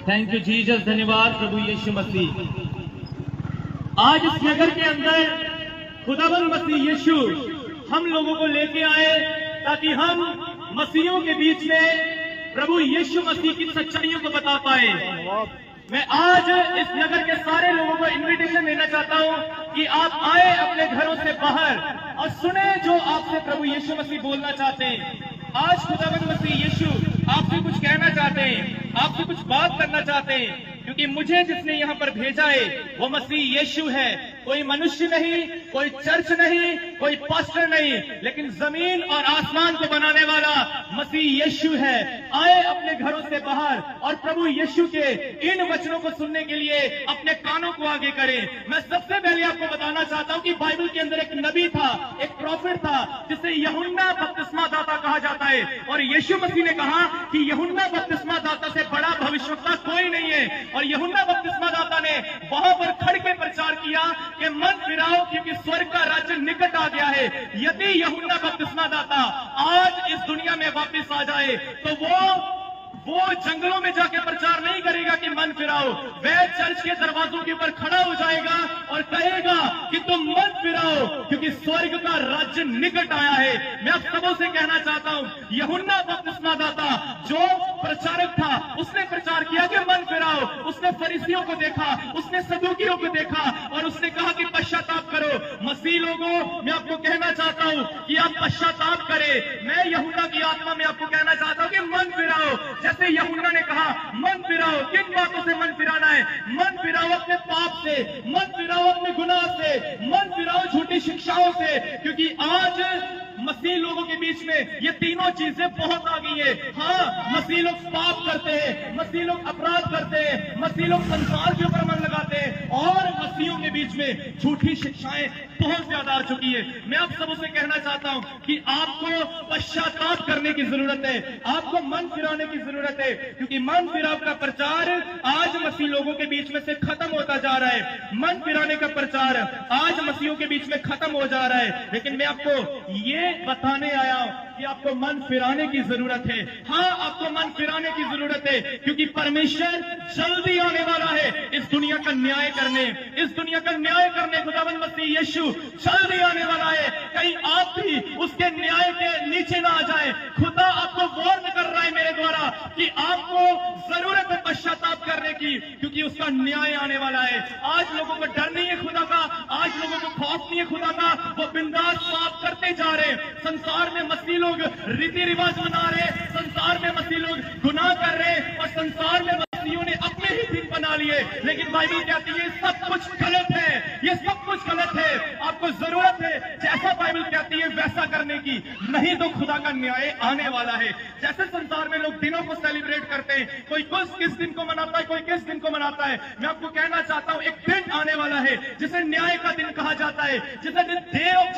Thank you Jesus, धन्यवाद प्रभु यीशु मसीह। आज इस नगर के अंदर खुदावंद मसीह यीशु हम लोगों को लेके आए ताकि हम मसीहों के बीच में प्रभु यीशु मसीह की सच्चाइयों को बता पाए। मैं आज इस नगर के सारे लोगों को इनविटेशन देना चाहता हूं कि आप आए अपने घरों से बाहर और सुने जो आपसे प्रभु यीशु मसीह बोलना चाहते हैं। आज खुदावंद मसीह यीशु आपसे कुछ कहना चाहते हैं, आपसे कुछ बात करना चाहते हैं, क्योंकि मुझे जिसने यहाँ पर भेजा है वो मसीह यीशु है। कोई मनुष्य नहीं, कोई चर्च नहीं, कोई पास्टर नहीं, लेकिन जमीन और आसमान को बनाने वाला मसीह यीशु है। आए अपने घरों से बाहर और प्रभु यीशु के इन वचनों को सुनने के लिए अपने कानों को आगे करें। मैं सबसे पहले आपको बताना चाहता हूं कि बाइबल के अंदर एक नबी था, एक प्रॉफिट था, जिसे यूहन्ना बपतिस्मा दाता कहा जाता है। और यीशु मसीह ने कहा कि यूहन्ना बपतिस्मा दाता से बड़ा भविष्यवक्ता कोई नहीं है। और यूहन्ना बपतिस्मा दाता ने वहां पर खड़ के प्रचार किया कि मन फिराओ क्योंकि स्वर्ग का राज्य निकट आ गया है। यदि यूहन्ना बपतिस्मा दाता आज इस दुनिया में वापस आ जाए तो वो जंगलों में जाके प्रचार नहीं करेगा कि मन फिराओ। वह चर्च के दरवाजों के ऊपर खड़ा हो जाएगा और कहेगा कि तुम मन फिराओ क्योंकि स्वर्ग का राज्य निकट आया है। मैं आप सबों से कहना चाहता हूं, यूहन्ना बपतिस्मा दाता जो प्रचारक था, उसने प्रचार किया कि मन फिराओ। उसने फरीसियों को देखा, उसने सदूकियों को देखा और उसने कहा कि पश्चाताप करो। मसीह लोगों, मैं आपको कहना चाहता हूं कि आप पश्चाताप करें। मैं यूहन्ना की आत्मा में आपको कहना चाहता हूं कि मन फिराओ। जैसे यूहन्ना ने कहा मन फिराओ, किन बातों से मन फिराना है? मन फिराओ अपने पाप से, मन फिराओ अपने गुनाह से, मन फिराओ झूठी शिक्षाओं से, क्योंकि आज मसीह लोगों के बीच में ये तीनों चीजें बहुत आ गई है। हाँ, मसीह लोग पाप करते हैं, मसीह लोग अपराध करते हैं, मसीह लोग संसार के ऊपर मन लगाते हैं और मसीहों के बीच में झूठी शिक्षाएं बहुत ज्यादा आ चुकी है। मैं आप सबों से कहना चाहता हूं कि आपको पश्चाताप करने की जरूरत है, आपको मन फिराने की जरूरत है, क्योंकि मन फिराव का प्रचार आज मसीह लोगों के बीच में से खत्म होता जा रहा है। मन फिराने का प्रचार आज मसीहों के बीच में खत्म हो जा रहा है। लेकिन मैं आपको ये बताने आया हूं कि आपको मन फिराने की जरूरत है। हाँ, आपको मन फिराने की जरूरत है, क्योंकि परमेश्वर जल्दी आने वाला है इस दुनिया का न्याय करने, इस दुनिया का न्याय करने। खुदावंद मसीह यीशु जल्दी आने वाला है। कहीं आप भी उसके न्याय के नीचे ना आ जाए। खुदा आपको वार्न कर रहा है मेरे द्वारा कि आपको जरूरत है पश्चाताप करने की, क्योंकि उसका न्याय आने वाला है। आज लोगों को डर नहीं है खुदा का, आज लोगों को खौफ नहीं है खुदा का, वो बिंदास पाप करते जा रहे हैं। संसार में मसीह लोग रीति रिवाज मना रहे, संसार में मसीह लोग गुनाह कर रहे और संसार में मसीहों ने अपने ही दिन बना लिए। लेकिन बाइबल कहती है सब कुछ गलत है, ये सब कुछ गलत है। आपको जरूरत है जैसा बाइबल कहती है वैसा करने की, नहीं तो खुदा का न्याय आने वाला है। जैसे संसार में लोग दिनों को सेलिब्रेट करते हैं, कोई किस दिन को मनाता है, कोई किस दिन को मनाता है। मैं आपको कहना चाहता हूं एक दिन आने वाला है जिसे न्याय का दिन कहा जाता है, जिसे डे ऑफ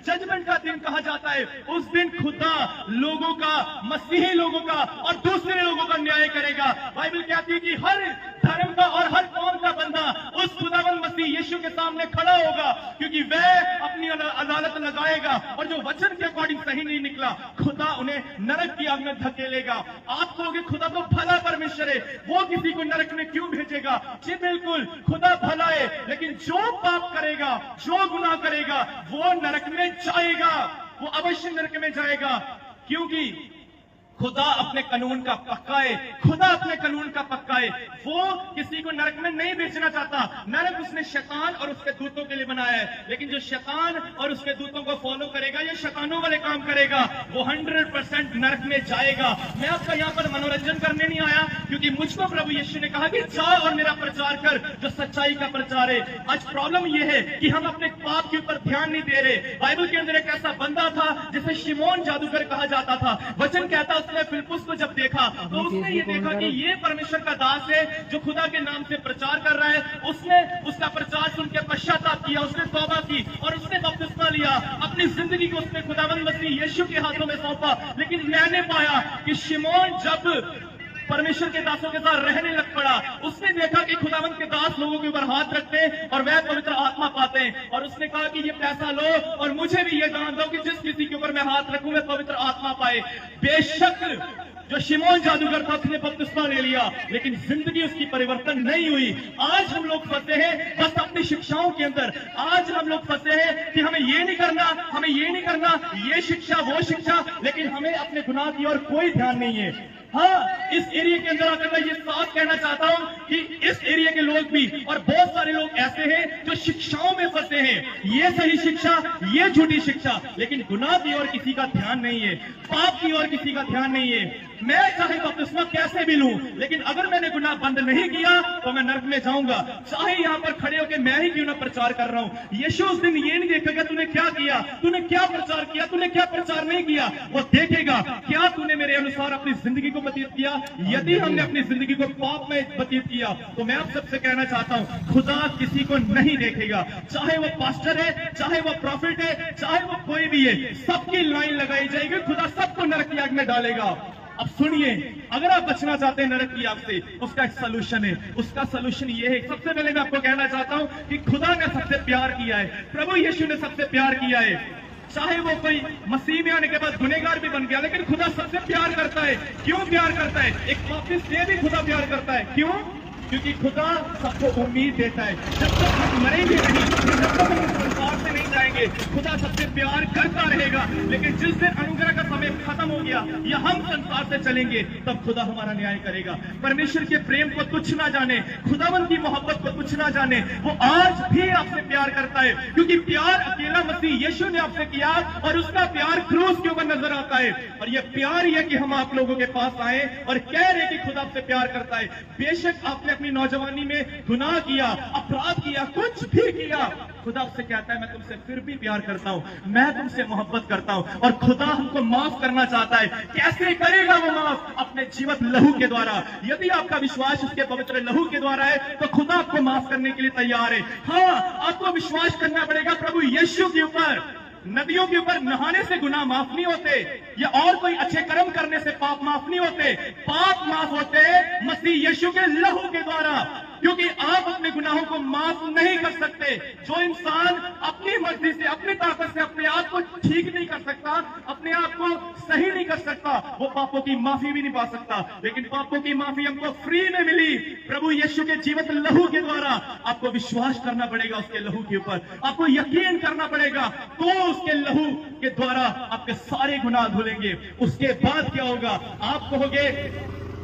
जजमेंट का दिन कहा जाता है। उस दिन खुदा लोगों का, मसीही लोगों का और दूसरे लोगों का न्याय करेगा। बाइबल कहती है कि हर धर्म का और हर कौम का बंदा उस खुदावंद मसीह यीशु के सामने खड़ा होगा, क्योंकि वह अपनी अदालत लगाएगा और जो वचन के अकॉर्डिंग सही नहीं निकला, खुदा उन्हें नरक की आग में धकेलेगा। आप कहोगे खुदा तो भला परमेश्वर है, वो किसी को नरक में क्यों भेजेगा? जी बिल्कुल, खुदा भला है, लेकिन जो पाप करेगा, जो गुनाह करेगा, वो नरक में जाएगा, वो अवश्य नरक में जाएगा। क्योंकि खुदा अपने कानून का पक्का है, खुदा अपने कानून का पक्का है। वो किसी को नरक में नहीं भेजना चाहता। नरक उसने शैतान और उसके दूतों के लिए बनाया है, लेकिन जो शैतान और उसके दूतों को फॉलो करेगा या शैतानों वाले काम करेगा, वो 100% नरक में जाएगा। मैं आपका यहाँ पर मनोरंजन करने नहीं आया, क्योंकि मुझको प्रभु यीशु ने कहा कि जा और मेरा प्रचार कर, जो सच्चाई का प्रचार है। आज प्रॉब्लम यह है कि हम अपने पाप के ऊपर ध्यान नहीं दे रहे। बाइबल के अंदर एक ऐसा बंदा था जिसे शिमोन जादूगर कहा जाता था। वचन कहता उसने फिलिप्पुस को जब देखा तो उसने ये देखा कि ये परमेश्वर का दास है जो खुदा के नाम से प्रचार कर रहा है। उसने उसका प्रचार सुन के पश्चाताप किया, उसने तौबा की और उसने बपतिस्मा लिया। अपनी जिंदगी को उसने खुदावंद मसीह यीशु के हाथों में सौंपा। लेकिन मैंने पाया कि शिमोन जब परमेश्वर के दासों के साथ रहने लग पड़ा, उसने देखा कि खुदावंद के दास लोगों के ऊपर हाथ रखते हैं और वह पवित्र आत्मा पाते हैं। और उसने कहा कि ये पैसा लो और मुझे भी ये दान दो कि जिस किसी के ऊपर मैं हाथ रखूं वह पवित्र आत्मा पाए। बेशक जो शिमोन जादूगर था उसने बपतिस्मा ले लिया, लेकिन जिंदगी उसकी परिवर्तन नहीं हुई। आज हम लोग फंसे हैं बस अपनी शिक्षाओं के अंदर। आज हम लोग फंसे हैं कि हमें ये नहीं करना, हमें ये नहीं करना, ये शिक्षा वो शिक्षा, लेकिन हमें अपने गुनाह की ओर कोई ध्यान नहीं है। हाँ, इस एरिया के अंदर आकर मैं ये साफ कहना चाहता हूं कि इस एरिया के लोग भी और बहुत सारे लोग ऐसे हैं जो शिक्षाओं में फंसे हैं, ये सही शिक्षा, ये झूठी शिक्षा, लेकिन गुनाह की ओर किसी का ध्यान नहीं है, पाप की ओर किसी का ध्यान नहीं है। मैं चाहे बपतिस्मा कैसे भी लूं, लेकिन अगर मैंने गुनाह बंद नहीं किया तो मैं नरक में जाऊंगा, चाहे यहां पर खड़े होकर मैं ही क्यों ना प्रचार कर रहा हूं। यीशु उस दिन ये नहीं देखेगा तूने क्या किया, तूने क्या प्रचार किया, तूने क्या प्रचार नहीं किया। वो देखेगा क्या तूने मेरे अनुसार अपनी जिंदगी को व्यतीत किया। यदि हमने अपनी जिंदगी को पाप में व्यतीत किया तो मैं आप सबसे कहना चाहता हूं, खुदा किसी को नहीं देखेगा, चाहे वो पास्टर है, चाहे वो प्रॉफिट है, चाहे वो कोई भी है, सबकी लाइन लगाई जाएगी, खुदा सबको नरक की आग में डालेगा। अब सुनिए, अगर आप बचना चाहते हैं नरक की आग से, उसका एक सलूशन है। उसका सलूशन ये है, सबसे पहले मैं आपको कहना चाहता हूं कि खुदा ने सबसे प्यार किया है, प्रभु यीशु ने सबसे प्यार किया है। चाहे वो कोई मसीह में आने के बाद गुनहगार भी बन गया, लेकिन खुदा सबसे प्यार करता है। क्यों प्यार करता है? एक पापी से भी खुदा प्यार करता है। क्यों? क्योंकि खुदा सबको उम्मीद देता है। जब तक हम मरेंगे नहीं, जब तक हम संसार से नहीं जाएंगे, खुदा सबसे प्यार करता रहेगा। लेकिन जिस दिन अनुग्रह का समय खत्म हो गया या हम संसार से चलेंगे, तब खुदा हमारा न्याय करेगा। परमेश्वर के प्रेम को तुच्छ ना जाने, खुदावन की मोहब्बत को तुच्छ ना जाने, वो आज भी आपसे प्यार करता है, क्योंकि प्यार अकेला मसीह यीशु ने आपसे किया और उसका प्यार क्रूस के ऊपर नजर आता है। और ये प्यार ही है कि हम आप लोगों के पास आए और कह रहे कि खुदा आपसे प्यार करता है। बेशक आपने अपनी नौजवानी में गुनाह किया, अपराध किया, कुछ भी किया, खुदा आपसे कहता है मैं तुमसे फिर भी प्यार करता हूं, मैं तुमसे मोहब्बत करता हूं। और खुदा हमको माफ करना चाहता है। कैसे करेगा वो माफ? अपने जीवित लहू के द्वारा। यदि आपका विश्वास उसके पवित्र लहू के द्वारा है तो खुदा आपको माफ करने के लिए तैयार है। हाँ, आपको विश्वास करना पड़ेगा प्रभु यीशु के ऊपर। नदियों के ऊपर नहाने से गुनाह माफ नहीं होते, या और कोई अच्छे कर्म करने से पाप माफ नहीं होते। पाप माफ होते मसीह यीशु के लहू के द्वारा, क्योंकि आप अपने गुनाहों को माफ नहीं कर सकते। जो इंसान अपनी मर्जी से, अपनी ताकत से अपने आप को ठीक नहीं कर सकता, अपने आप को सही नहीं कर सकता, वो पापों की माफी भी नहीं पा सकता। लेकिन पापों की माफी हमको फ्री में मिली प्रभु यीशु के जीवित लहू के द्वारा। आपको विश्वास करना पड़ेगा उसके लहू के ऊपर, आपको यकीन करना पड़ेगा, तो उसके लहू के द्वारा आपके सारे गुनाह धुलेंगे। उसके बाद क्या होगा? आप कहोगे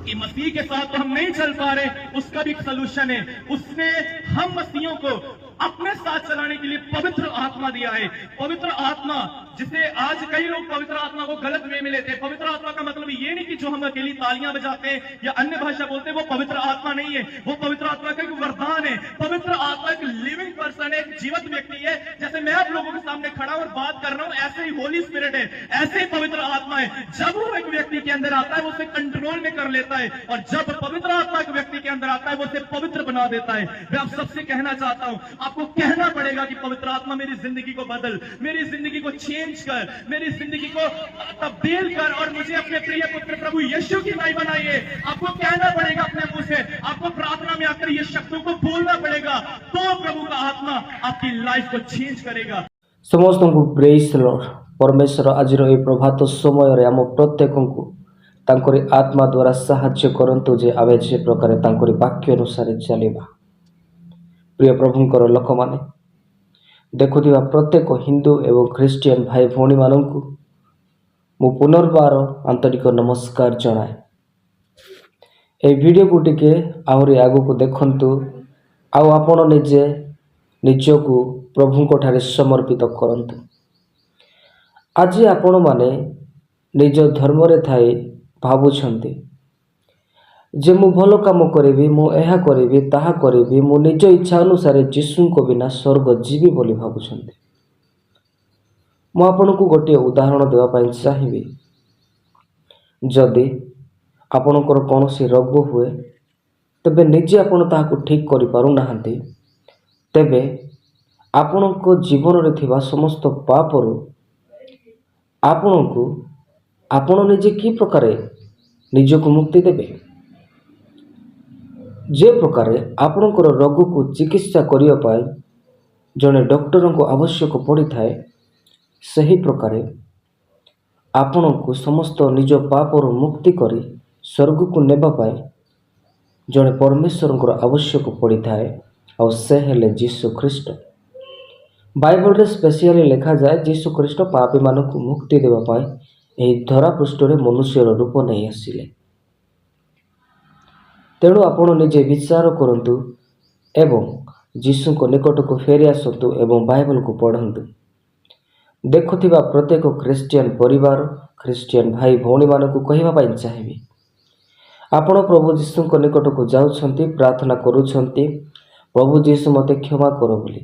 कि मसीह के साथ तो हम नहीं चल पा रहे, उसका भी एक सलूशन है। उसने हम मसीहों को अपने साथ चलाने के लिए पवित्र आत्मा दिया है। पवित्र आत्मा, जिसे आज कई लोग पवित्र आत्मा को गलत वे में लेते हैं। पवित्र आत्मा का मतलब ये नहीं कि जो हम अकेली तालियां बजाते हैं या अन्य भाषा बोलते हैं वो पवित्र आत्मा नहीं है। वो पवित्र आत्मा का एक वरदान है। पवित्र आत्मा एक लिविंग पर्सन है, एक जीवित व्यक्ति है। जैसे मैं आप लोगों के सामने खड़ा और बात कर रहा हूं, ऐसे ही होली स्पिरिट है, ऐसे ही पवित्र आत्मा है। जब वो एक व्यक्ति के अंदर आता है वो उसे कंट्रोल में कर लेता है, और जब पवित्र आत्मा एक व्यक्ति के अंदर आता है वो उसे पवित्र बना देता है। मैं आप सबसे कहना चाहता हूं, आपको कहना पड़ेगा कि पवित्र आत्मा मेरी जिंदगी को बदल, मेरी जिंदगी को चेंज कर, मेरी जिंदगी को तब्दील कर और मुझे अपने प्रिय पुत्र प्रभु यीशु की भाई बनाइए। आपको कहना पड़ेगा अपने मुंह से, आपको प्रार्थना में आकर ये शब्दों को बोलना पड़ेगा, तो प्रभु का आत्मा आपकी लाइफ को चेंज करेगा। ସମସ୍ତଙ୍କୁ ପ୍ରେଜ୍ ଲର୍ଡ। परमेश्वर ଆଜିର ଏହି ପ୍ରଭାତ ସମୟରେ ଆମ ପ୍ରତ୍ୟେକଙ୍କୁ ତାଙ୍କରି ଆତ୍ମା ଦ୍ୱାରା ସାହାଯ୍ୟ କରନ୍ତୁ ଯେ ଆମେ ଯେ ପ୍ରକାର ତାଙ୍କରି ବାକ୍ୟ ଅନୁସାରେ ଚାଲିବା। ପ୍ରିୟ ପ୍ରଭୁଙ୍କର ଲୋକମାନେ, ଦେଖୁଥିବା ପ୍ରତ୍ୟେକ ହିନ୍ଦୁ ଏବଂ ଖ୍ରୀଷ୍ଟିଆନ ଭାଇ ଭଉଣୀମାନଙ୍କୁ ମୁଁ ପୁନର୍ବାର ଆନ୍ତରିକ ନମସ୍କାର ଜଣାଏ। ଏହି ଭିଡ଼ିଓକୁ ଟିକେ ଆହୁରି ଆଗକୁ ଦେଖନ୍ତୁ, ଆଉ ଆପଣ ନିଜେ ନିଜକୁ ପ୍ରଭୁଙ୍କଠାରେ ସମର୍ପିତ କରନ୍ତୁ। ଆଜି ଆପଣମାନେ ନିଜ ଧର୍ମରେ ଥାଇ ଭାବୁଛନ୍ତି ଯେ ମୁଁ ଭଲ କାମ କରିବି, ମୁଁ ଏହା କରିବି, ତାହା କରିବି, ମୁଁ ନିଜ ଇଚ୍ଛା ଅନୁସାରେ ଯୀଶୁଙ୍କ ବିନା ସ୍ୱର୍ଗ ଯିବି ବୋଲି ଭାବୁଛନ୍ତି। ମୁଁ ଆପଣଙ୍କୁ ଗୋଟିଏ ଉଦାହରଣ ଦେବା ପାଇଁ ଚାହିଁବି। ଯଦି ଆପଣଙ୍କର କୌଣସି ରୋଗ ହୁଏ, ତେବେ ନିଜେ ଆପଣ ତାହାକୁ ଠିକ୍ କରିପାରୁନାହାନ୍ତି, ତେବେ ଆପଣଙ୍କ ଜୀବନରେ ଥିବା ସମସ୍ତ ପାପରୁ ଆପଣଙ୍କୁ ଆପଣ ନିଜେ କି ପ୍ରକାର ନିଜକୁ ମୁକ୍ତି ଦେବେ? ଯେ ପ୍ରକାରେ ଆପଣଙ୍କର ରୋଗକୁ ଚିକିତ୍ସା କରିବା ପାଇଁ ଜଣେ ଡକ୍ଟରଙ୍କୁ ଆବଶ୍ୟକ ପଡ଼ିଥାଏ, ସେହି ପ୍ରକାରେ ଆପଣଙ୍କୁ ସମସ୍ତ ନିଜ ପାପରୁ ମୁକ୍ତି କରି ସ୍ୱର୍ଗକୁ ନେବା ପାଇଁ ଜଣେ ପରମେଶ୍ୱରଙ୍କର ଆବଶ୍ୟକ ପଡ଼ିଥାଏ, ଆଉ ସେ ହେଲେ ଯୀଶୁ ଖ୍ରୀଷ୍ଟ। ବାଇବଲରେ ସ୍ପେସିଆଲି ଲେଖାଯାଏ ଯୀଶୁ ଖ୍ରୀଷ୍ଟ ପାପୀମାନଙ୍କୁ ମୁକ୍ତି ଦେବା ପାଇଁ ଏହି ଧରାପୃଷ୍ଠରେ ମନୁଷ୍ୟର ରୂପ ନେଇ ଆସିଲେ। ତେଣୁ ଆପଣ ନିଜେ ବିଚାର କରନ୍ତୁ ଏବଂ ଯୀଶୁଙ୍କ ନିକଟକୁ ଫେରି ଆସନ୍ତୁ ଏବଂ ବାଇବଲକୁ ପଢ଼ନ୍ତୁ। ଦେଖୁଥିବା ପ୍ରତ୍ୟେକ ଖ୍ରୀଷ୍ଟିଆନ ପରିବାର, ଖ୍ରୀଷ୍ଟିଆନ ଭାଇ ଭଉଣୀମାନଙ୍କୁ କହିବା ପାଇଁ ଚାହିଁବି, ଆପଣ ପ୍ରଭୁ ଯୀଶୁଙ୍କ ନିକଟକୁ ଯାଉଛନ୍ତି, ପ୍ରାର୍ଥନା କରୁଛନ୍ତି, ପ୍ରଭୁ ଯୀଶୁ ମୋତେ କ୍ଷମା କର ବୋଲି।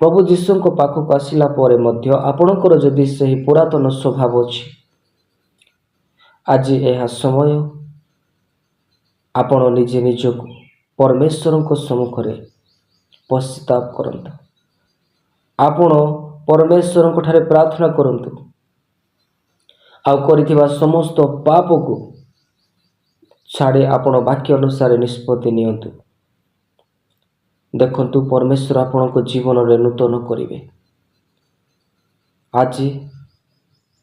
ପ୍ରଭୁ ଯୀଶୁଙ୍କ ପାଖକୁ ଆସିଲା ପରେ ମଧ୍ୟ ଆପଣଙ୍କର ଯଦି ସେହି ପୁରାତନ ସ୍ୱଭାବ ଅଛି, ଆଜି ଏହା ସମୟ ଆପଣ ନିଜେ ନିଜକୁ ପରମେଶ୍ୱରଙ୍କ ସମ୍ମୁଖରେ ପଶ୍ଚାତାପ କରନ୍ତୁ। ଆପଣ ପରମେଶ୍ୱରଙ୍କ ଠାରେ ପ୍ରାର୍ଥନା କରନ୍ତୁ ଆଉ କରିଥିବା ସମସ୍ତ ପାପକୁ ଛାଡ଼ି ଆପଣ ବାକ୍ୟ ଅନୁସାରେ ନିଷ୍ପତ୍ତି ନିଅନ୍ତୁ। ଦେଖନ୍ତୁ, ପରମେଶ୍ୱର ଆପଣଙ୍କ ଜୀବନରେ ନୂତନ କରିବେ। ଆଜି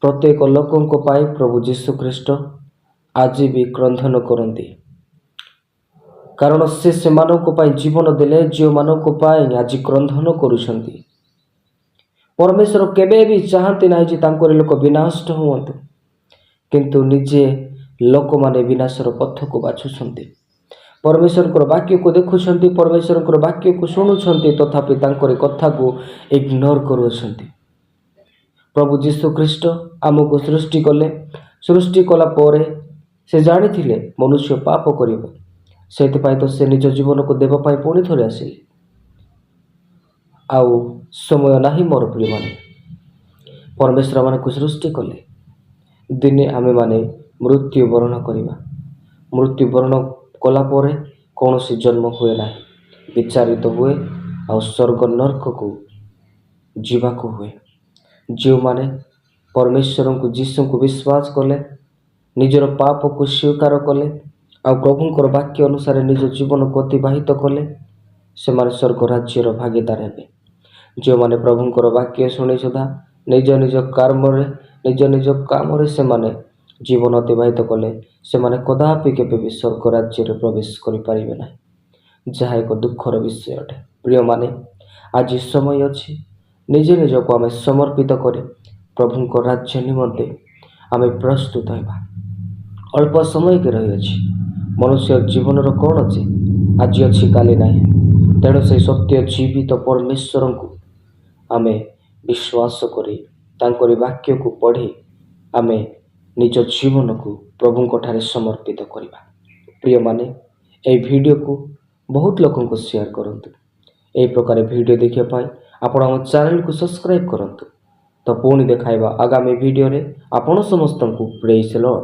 ପ୍ରତ୍ୟେକ ଲୋକଙ୍କ ପାଇଁ ପ୍ରଭୁ ଯୀଶୁ ଖ୍ରୀଷ୍ଟ ଆଜି ବି କ୍ରନ୍ଦନ କରନ୍ତି, କାରଣ ସେ ସେମାନଙ୍କ ପାଇଁ ଜୀବନ ଦେଲେ ଯେଉଁମାନଙ୍କ ପାଇଁ ଆଜି କ୍ରନ୍ଦନ କରୁଛନ୍ତି। ପରମେଶ୍ୱର କେବେ ବି ଚାହାନ୍ତି ନାହିଁ ଯେ ତାଙ୍କରି ଲୋକ ବିନାଶ ହୁଅନ୍ତୁ, କିନ୍ତୁ ନିଜେ ଲୋକମାନେ ବିନାଶର ପଥକୁ ବାଛୁଛନ୍ତି। ପରମେଶ୍ୱରଙ୍କର ବାକ୍ୟକୁ ଦେଖୁଛନ୍ତି, ପରମେଶ୍ୱରଙ୍କର ବାକ୍ୟକୁ ଶୁଣୁଛନ୍ତି, ତଥାପି ତାଙ୍କରି କଥାକୁ ଇଗ୍ନୋର କରୁଅଛନ୍ତି। ପ୍ରଭୁ ଯୀଶୁ ଖ୍ରୀଷ୍ଟ ଆମକୁ ସୃଷ୍ଟି କଲେ। ସୃଷ୍ଟି କଲା ପରେ ସେ ଜାଣିଥିଲେ ମନୁଷ୍ୟ ପାପ କରିବ, ସେଥିପାଇଁ ତ ସେ ନିଜ ଜୀବନକୁ ଦେବା ପାଇଁ ପୁଣି ଥରେ ଆସିଲେ। ଆଉ ସମୟ ନାହିଁ ମୋର ପ୍ରିୟମାନେ, ପରମେଶ୍ୱର ଆମମାନଙ୍କୁ ସୃଷ୍ଟି କଲେ, ଦିନେ ଆମେମାନେ ମୃତ୍ୟୁବରଣ କରିବା। ମୃତ୍ୟୁବରଣ କଲା ପରେ କୌଣସି ଜନ୍ମ ହୁଏ ନାହିଁ, ବିଚାରିତ ହୁଏ ଆଉ ସ୍ୱର୍ଗ ନର୍କକୁ ଯିବାକୁ ହୁଏ। ଯେଉଁମାନେ ପରମେଶ୍ୱରଙ୍କୁ ଯୀଶୁଙ୍କୁ ବିଶ୍ୱାସ କଲେ, ନିଜର ପାପକୁ ସ୍ୱୀକାର କଲେ ଆଉ ପ୍ରଭୁଙ୍କର ବାକ୍ୟ ଅନୁସାରେ ନିଜ ଜୀବନକୁ ଅତିବାହିତ କଲେ, ସେମାନେ ସ୍ୱର୍ଗ ରାଜ୍ୟର ଭାଗୀଦାର ହେବେ। ଯେଉଁମାନେ ପ୍ରଭୁଙ୍କର ବାକ୍ୟ ଶୁଣି ସୁଦ୍ଧା ନିଜ ନିଜ କାମରେ ସେମାନେ ଜୀବନ ଅତିବାହିତ କଲେ, ସେମାନେ କଦାପି କେବେ ବି ସ୍ୱର୍ଗ ରାଜ୍ୟରେ ପ୍ରବେଶ କରିପାରିବେ ନାହିଁ, ଯାହା ଏକ ଦୁଃଖର ବିଷୟ ଅଟେ। ପ୍ରିୟମାନେ, ଆଜି ସମୟ ଅଛି ନିଜ ନିଜକୁ ଆମେ ସମର୍ପିତ କରି ପ୍ରଭୁଙ୍କ ରାଜ୍ୟ ନିମନ୍ତେ ଆମେ ପ୍ରସ୍ତୁତ ହେବା। ଅଳ୍ପ ସମୟ କି ରହିଅଛି। ମନୁଷ୍ୟ ଜୀବନର କ'ଣ ଅଛି, ଆଜି ଅଛି କାଲି ନାହିଁ। ତେଣୁ ସେହି ସତ୍ୟ ଜୀବିତ ପରମେଶ୍ୱରଙ୍କୁ ଆମେ ବିଶ୍ୱାସ କରି ତାଙ୍କରି ବାକ୍ୟକୁ ପଢ଼ି ଆମେ ନିଜ ଜୀବନକୁ ପ୍ରଭୁଙ୍କ ଠାରେ ସମର୍ପିତ କରିବା। ପ୍ରିୟମାନେ, ଏହି ଭିଡ଼ିଓକୁ ବହୁତ ଲୋକଙ୍କୁ ସେୟାର କରନ୍ତୁ। ଏହି ପ୍ରକାର ଭିଡ଼ିଓ ଦେଖିବା ପାଇଁ ଆପଣ ଆମ ଚ୍ୟାନେଲକୁ ସବସ୍କ୍ରାଇବ୍ କରନ୍ତୁ। ତ ପୁଣି ଦେଖାଇବା ଆଗାମୀ ଭିଡ଼ିଓରେ। ଆପଣ ସମସ୍ତଙ୍କୁ ପ୍ରେଜ୍ ଦ ଲର୍ଡ।